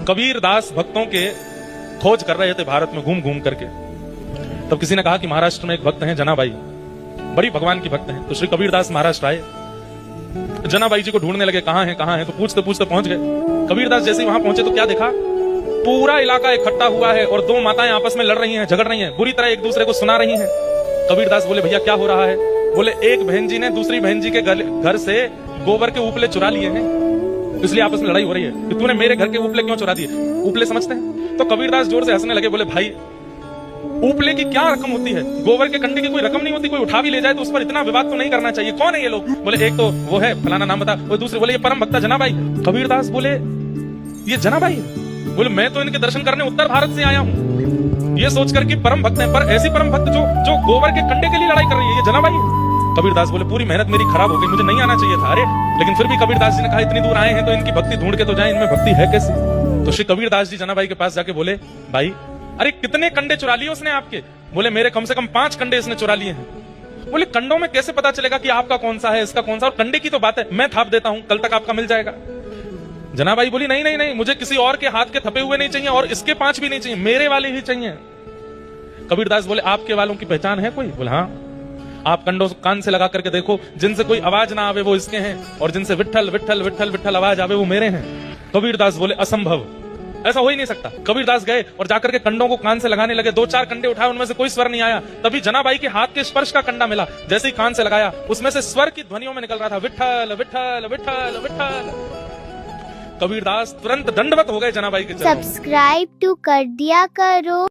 कबीर दास भक्तों के खोज कर रहे थे भारत में घूम घूम करके। तब किसी ने कहा कि महाराष्ट्र में एक भक्त हैं जनाबाई, बड़ी भगवान की भक्त हैं। तो श्री कबीर दास महाराष्ट्र आए, जनाबाई जी को ढूंढने लगे, कहां है, तो पूछते पूछते पहुंच गए। कबीर दास जैसे ही वहां पहुंचे तो क्या देखा, पूरा इलाका इकट्ठा हुआ है और दो माताएं आपस में लड़ रही हैं, झगड़ रही हैं, बुरी तरह एक दूसरे को सुना रही हैं। कबीर दास बोले, भैया क्या हो रहा है? बोले, एक बहन जी ने दूसरी बहन जी के घर से गोबर के उपले चुरा लिए हैं, इसलिए आपस में लड़ाई हो रही है कि तूने मेरे घर के उपले क्यों चुरा दिए? उपले समझते हैं? तो कबीर दास जोर से हंसने लगे, बोले, भाई उपले की क्या रकम होती है? गोबर के कंडे की कोई रकम नहीं होती, कोई उठा भी ले जाए तो उस पर इतना विवाद तो नहीं करना चाहिए। कौन है ये लोग? बोले, एक तो वो है फलाना नाम बता, वो दूसरे बोले ये परम भक्ता जनाबाई है। कबीर दास बोले, ये जनाबाई है? बोले, मैं तो इनके दर्शन करने उत्तर भारत से आया हूँ, ये सोचकर कि परम भक्त है, पर ऐसी परम भक्त जो गोबर के कंडे के लिए लड़ाई कर रही है, ये जनाबाई है। कबीर दास बोले, पूरी मेहनत मेरी खराब हो गई, मुझे नहीं आना चाहिए था। अरे लेकिन फिर भी कबीर दास जी ने कहा, इतनी दूर आए हैं तो इनकी भक्ति ढूंढ के तो जाए, इनमें भक्ति है कैसी? तो श्री कबीर दास जी जनाबाई के पास जाके बोले, भाई अरे कितने कंडे चुरा लिए उसने आपके? बोले, मेरे कम से कम 5 कंडे इसने चुरा लिए हैं। बोले, कंडों में कैसे पता चलेगा कि आपका कौन सा है, इसका कौन सा? और कंडे की तो बात है, मैं थाप देता हूं, कल तक आपका मिल जाएगा। जनाबाई बोली, नहीं नहीं नहीं, मुझे किसी और के हाथ के थपे हुए नहीं चाहिए और इसके 5 भी नहीं चाहिए, मेरे वाले ही चाहिए। कबीर दास बोले, आपके वालों की पहचान है कोई? बोले, हाँ। आप कंडों कान से लगा करके देखो, जिनसे कोई आवाज ना आवे वो इसके हैं, और जिनसे विट्ठल विट्ठल विट्ठल विट्ठल आवाज आवे वो मेरे हैं। कबीर दास बोले, असंभव, ऐसा हो ही नहीं सकता। कबीर दास गए और जाकर के कंडों को कान से लगाने लगे, 2-4 कंडे उठाए, उनमें से कोई स्वर नहीं आया। तभी जनाबाई के हाथ के स्पर्श का कंडा मिला, जैसे ही कान से लगाया उसमें से स्वर की ध्वनियों में निकल रहा था, विट्ठल विट्ठल विट्ठल विट्ठल। कबीर दास तुरंत दंडवत हो गए जनाबाई के चरणों में। सब्सक्राइब टू कर दिया करो।